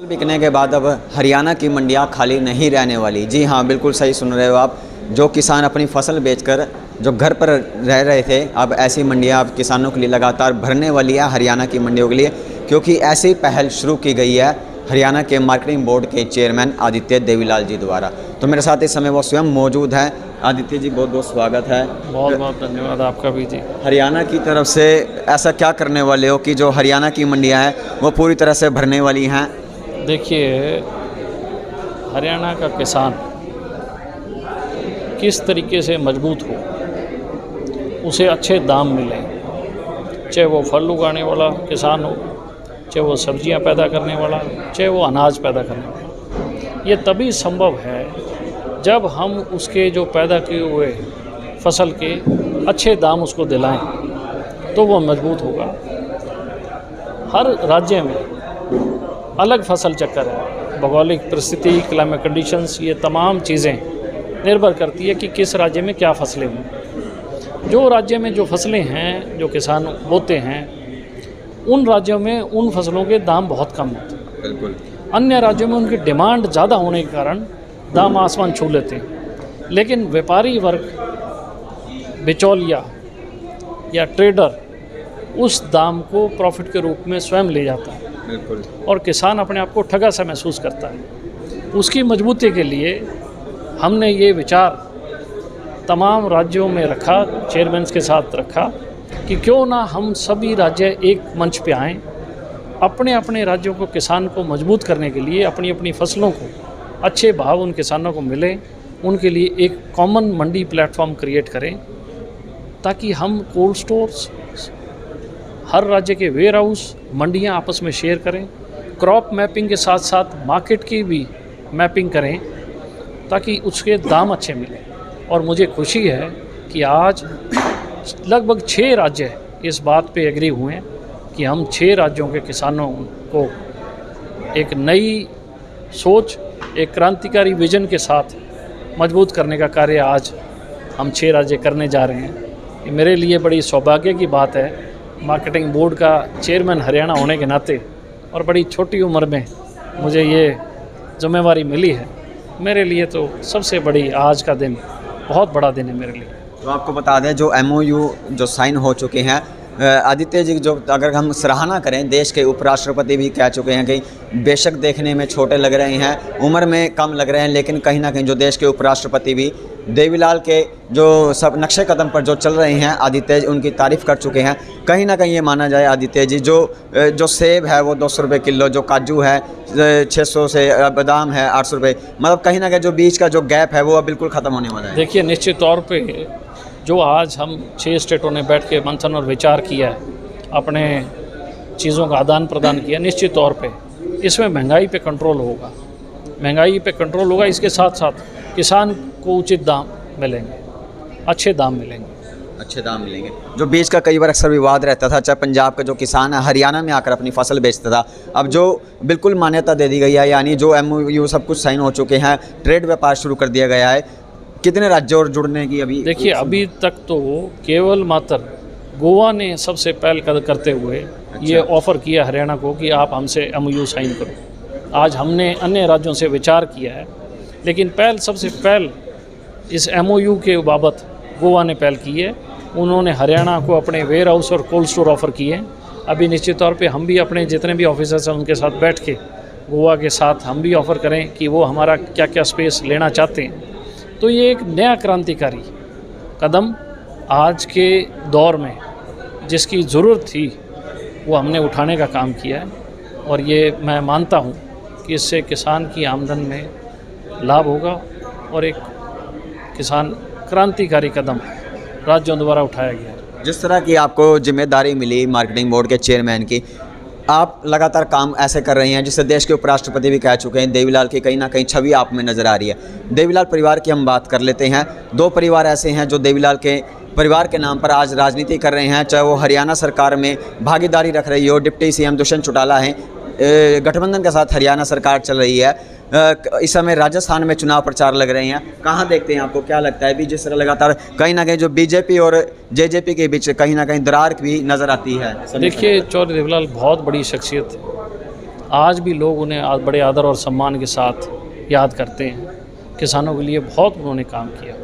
बिकने के बाद अब हरियाणा की मंडियां खाली नहीं रहने वाली। जी हाँ, बिल्कुल सही सुन रहे हो आप। जो किसान अपनी फसल बेचकर जो घर पर रह रहे थे, अब ऐसी मंडियां अब किसानों के लिए लगातार भरने वाली है हरियाणा की मंडियों के लिए, क्योंकि ऐसी पहल शुरू की गई है हरियाणा के मार्केटिंग बोर्ड के चेयरमैन आदित्य देवीलाल जी द्वारा। तो मेरे साथ इस समय वो स्वयं मौजूद हैं। आदित्य जी, बहुत बहुत स्वागत है। बहुत बहुत धन्यवाद आपका भी जी। हरियाणा की तरफ से ऐसा क्या करने वाले हो कि जो हरियाणा की मंडियाँ हैं वो पूरी तरह से भरने वाली हैं? देखिए, हरियाणा का किसान किस तरीके से मजबूत हो, उसे अच्छे दाम मिले, चाहे वो फल उगाने वाला किसान हो, चाहे वो सब्जियां पैदा करने वाला, चाहे वो अनाज पैदा करने वाला। ये तभी संभव है जब हम उसके जो पैदा किए हुए फसल के अच्छे दाम उसको दिलाएं, तो वो मजबूत होगा। हर राज्य में अलग फसल चक्कर है, भौगोलिक परिस्थिति, क्लाइमेट कंडीशंस, ये तमाम चीज़ें निर्भर करती है कि किस राज्य में क्या फसलें हों। जो राज्य में जो फसलें हैं, जो किसान बोते हैं, उन राज्यों में उन फसलों के दाम बहुत कम होते हैं। बिल्कुल। अन्य राज्यों में उनकी डिमांड ज़्यादा होने के कारण दाम आसमान छू लेते हैं। लेकिन व्यापारी वर्ग, बिचौलिया या ट्रेडर उस दाम को प्रॉफिट के रूप में स्वयं ले जाता है। बिल्कुल। और किसान अपने आप को ठगा सा महसूस करता है। उसकी मजबूती के लिए हमने ये विचार तमाम राज्यों में रखा, चेयरमैन के साथ रखा, कि क्यों ना हम सभी राज्य एक मंच पे आएँ, अपने अपने राज्यों को, किसान को मजबूत करने के लिए अपनी अपनी फसलों को अच्छे भाव उन किसानों को मिले, उनके लिए एक कॉमन मंडी प्लेटफॉर्म क्रिएट करें, ताकि हम कोल्ड स्टोर्स, हर राज्य के वेयर हाउस, मंडियाँ आपस में शेयर करें, क्रॉप मैपिंग के साथ साथ मार्केट की भी मैपिंग करें, ताकि उसके दाम अच्छे मिलें। और मुझे खुशी है कि आज लगभग 6 राज्य इस बात पे एग्री हुए हैं कि हम 6 राज्यों के किसानों को एक नई सोच, एक क्रांतिकारी विजन के साथ मजबूत करने का कार्य आज हम 6 राज्य करने जा रहे हैं। ये मेरे लिए बड़ी सौभाग्य की बात है, मार्केटिंग बोर्ड का चेयरमैन हरियाणा होने के नाते, और बड़ी छोटी उम्र में मुझे ये जिम्मेवारी मिली है। मेरे लिए तो सबसे बड़ी आज का दिन बहुत बड़ा दिन है मेरे लिए। तो आपको बता दें, जो MOU जो साइन हो चुके हैं, आदित्य जी, जो अगर हम सराहना करें, देश के उपराष्ट्रपति भी कह चुके हैं कि बेशक देखने में छोटे लग रहे हैं, उम्र में कम लग रहे हैं, लेकिन कहीं ना कहीं जो देश के उपराष्ट्रपति भी देवीलाल के जो सब नक्शे कदम पर जो चल रहे हैं, आदित्य जी उनकी तारीफ़ कर चुके हैं। कहीं ना कहीं ये माना जाए आदित्य जी, जो सेब है वो 200 रुपये किलो, जो काजू है 600 से, बादाम है 800 रुपये, मतलब कहीं ना कहीं जो बीच का जो गैप है वो अब बिल्कुल ख़त्म होने वाला है। देखिए, निश्चित तौर पे जो आज हम 6 स्टेटों ने बैठ के मंथन और विचार किया है, अपने चीज़ों का आदान प्रदान किया, निश्चित तौर पे इसमें महंगाई पे कंट्रोल होगा। महंगाई पे कंट्रोल होगा, इसके साथ साथ किसान को उचित दाम मिलेंगे, अच्छे दाम मिलेंगे। अच्छे दाम मिलेंगे। जो बीच का कई बार अक्सर विवाद रहता था, चाहे पंजाब का जो किसान है हरियाणा में आकर अपनी फसल बेचता था, अब जो बिल्कुल मान्यता दे दी गई है, यानी जो MOU सब कुछ साइन हो चुके हैं, ट्रेड व्यापार शुरू कर दिया गया है, कितने राज्य और जुड़ने की अभी? देखिए, अभी तक तो केवल मात्र गोवा ने सबसे पहल करते हुए ये ऑफ़र किया हरियाणा को कि आप हमसे MOU साइन करो। आज हमने अन्य राज्यों से विचार किया है, लेकिन सबसे पहल इस MOU के बाबत गोवा ने पहल की है। उन्होंने हरियाणा को अपने वेयर हाउस और कोल्ड स्टोर ऑफ़र किए हैं। अभी निश्चित तौर पे हम भी अपने जितने भी ऑफिसर्स हैं उनके साथ बैठ के गोवा के साथ हम भी ऑफ़र करें कि वो हमारा क्या क्या स्पेस लेना चाहते हैं। तो ये एक नया क्रांतिकारी कदम आज के दौर में जिसकी ज़रूरत थी, वो हमने उठाने का काम किया है। और ये मैं मानता हूँ कि इससे किसान की आमदन में लाभ होगा और एक किसान क्रांतिकारी कदम राज्यों द्वारा उठाया गया है। जिस तरह की आपको जिम्मेदारी मिली मार्केटिंग बोर्ड के चेयरमैन की, आप लगातार काम ऐसे कर रहे हैं जिससे देश के उपराष्ट्रपति भी कह चुके हैं, देवीलाल की कहीं ना कहीं छवि आप में नज़र आ रही है। देवीलाल परिवार की हम बात कर लेते हैं। 2 परिवार ऐसे हैं जो देवीलाल के परिवार के नाम पर आज राजनीति कर रहे हैं, चाहे वो हरियाणा सरकार में भागीदारी रख रही हो, डिप्टी CM दुष्यंत चौटाला हैं, गठबंधन के साथ हरियाणा सरकार चल रही है, इस समय राजस्थान में चुनाव प्रचार लग रहे हैं। कहाँ देखते हैं, आपको क्या लगता है भी जिस तरह लगातार कहीं ना कहीं जो बीजेपी और जेजेपी के बीच कहीं ना कहीं दरार भी नज़र आती है? देखिए, चौधरी देवीलाल बहुत बड़ी शख्सियत है। आज भी लोग उन्हें बड़े आदर और सम्मान के साथ याद करते हैं। किसानों के लिए बहुत उन्होंने काम किया।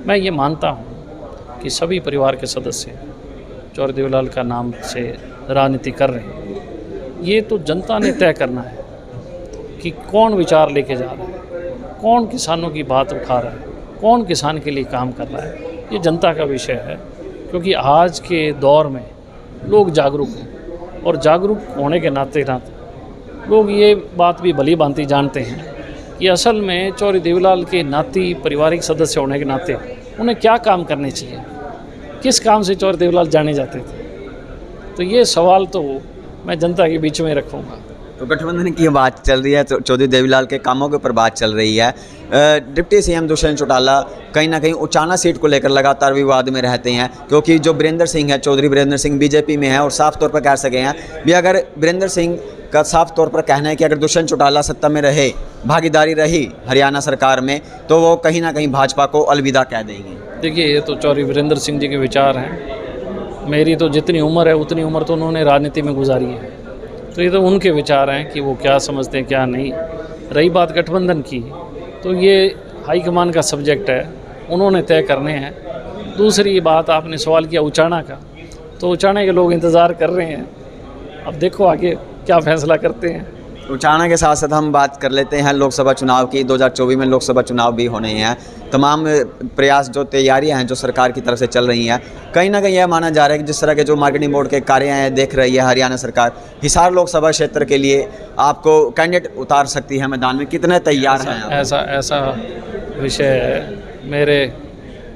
मैं ये मानता हूँ कि सभी परिवार के सदस्य चौधरी देवीलाल का नाम से राजनीति कर रहे हैं। ये तो जनता ने तय करना है कि कौन विचार लेके जा रहा है, कौन किसानों की बात उठा रहा है, कौन किसान के लिए काम कर रहा है। ये जनता का विषय है, क्योंकि आज के दौर में लोग जागरूक हैं और जागरूक होने के नाते लोग ये बात भी भली भांति जानते हैं कि असल में चौधरी देवीलाल के नाती पारिवारिक सदस्य होने के नाते उन्हें क्या काम करने चाहिए, किस काम से चौधरी देवीलाल जाने जाते थे। तो ये सवाल तो मैं जनता के बीच में रखूँगा। तो गठबंधन की बात चल रही है, तो चौधरी देवीलाल के कामों के ऊपर बात चल रही है। डिप्टी सीएम दुष्यंत चौटाला कहीं ना कहीं उचाना सीट को लेकर लगातार विवाद में रहते हैं, क्योंकि जो वीरेंद्र सिंह है, चौधरी वीरेंद्र सिंह बीजेपी में है और साफ तौर पर कह सके हैं भी अगर वीरेंद्र सिंह का साफ तौर पर कहना है कि अगर दुष्यंत चौटाला सत्ता में रहे, भागीदारी रही हरियाणा सरकार में, तो वो कहीं ना कहीं भाजपा को अलविदा कह देंगे। देखिए, ये तो चौधरी वीरेंद्र सिंह जी के विचार हैं। मेरी तो जितनी उम्र है उतनी उम्र तो उन्होंने राजनीति में गुजारी है, तो ये तो उनके विचार हैं कि वो क्या समझते हैं क्या नहीं। रही बात गठबंधन की, तो ये हाईकमान का सब्जेक्ट है, उन्होंने तय करने हैं। दूसरी बात, आपने सवाल किया उचाना का, तो उचाना के लोग इंतज़ार कर रहे हैं। अब देखो आगे क्या फैसला करते हैं। उचाना के साथ साथ हम बात कर लेते हैं लोकसभा चुनाव की। 2024 में लोकसभा चुनाव भी होने हैं। तमाम प्रयास, जो तैयारियां हैं जो सरकार की तरफ से चल रही हैं, कहीं ना कहीं यह माना जा रहा है कि जिस तरह के जो मार्केटिंग बोर्ड के कार्य हैं देख रही है हरियाणा सरकार, हिसार लोकसभा क्षेत्र के लिए आपको कैंडिडेट उतार सकती है मैदान में। कितने तैयार हैं? ऐसा विषय है मेरे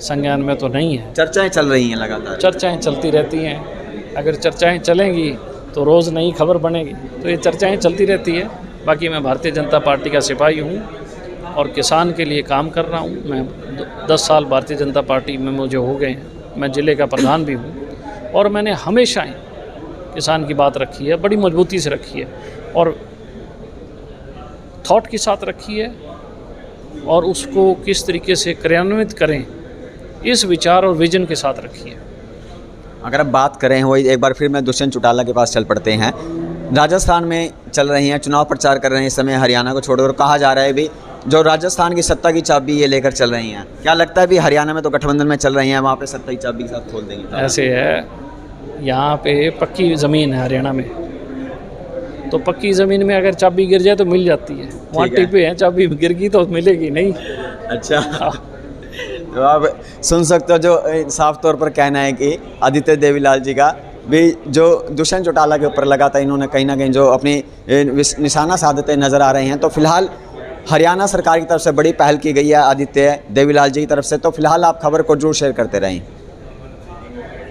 संज्ञान में तो नहीं है। चर्चाएँ चल रही हैं लगातार, चर्चाएँ चलती रहती हैं। अगर चर्चाएँ चलेंगी तो रोज़ नई खबर बनेगी, तो ये चर्चाएं चलती रहती है। बाकी मैं भारतीय जनता पार्टी का सिपाही हूँ और किसान के लिए काम कर रहा हूँ। मैं 10 साल भारतीय जनता पार्टी में मुझे हो गए हैं। मैं ज़िले का प्रधान भी हूँ और मैंने हमेशा ही किसान की बात रखी है, बड़ी मजबूती से रखी है और थॉट के साथ रखी है, और उसको किस तरीके से क्रियान्वित करें इस विचार और विजन के साथ रखी है। अगर अब बात करें, वही एक बार फिर मैं दुष्यंत चौटाला के पास चल पड़ते हैं। राजस्थान में चल रही हैं, चुनाव प्रचार कर रहे हैं इस समय हरियाणा को छोड़कर। कहा जा रहा है भी जो राजस्थान की सत्ता की चाबी ये लेकर चल रही हैं। क्या लगता है भी हरियाणा में तो गठबंधन में चल रही हैं, वहाँ पे सत्ता की चाबी के साथ खोल देंगे? ऐसे है, यहाँ पे पक्की ज़मीन है हरियाणा में, तो पक्की ज़मीन में अगर चाबी गिर जाए तो मिल जाती है। वहाँ टिपे हैं, चाबी गिर गई तो मिलेगी नहीं। अच्छा, तो आप सुन सकते हो जो साफ तौर पर कहना है कि आदित्य देवीलाल जी का भी जो दुष्यंत चौटाला के ऊपर लगातार इन्होंने कहीं ना कहीं जो अपनी निशाना साधते नज़र आ रहे हैं। तो फिलहाल हरियाणा सरकार की तरफ से बड़ी पहल की गई है आदित्य देवीलाल जी की तरफ से। तो फिलहाल आप खबर को जरूर शेयर करते रहें।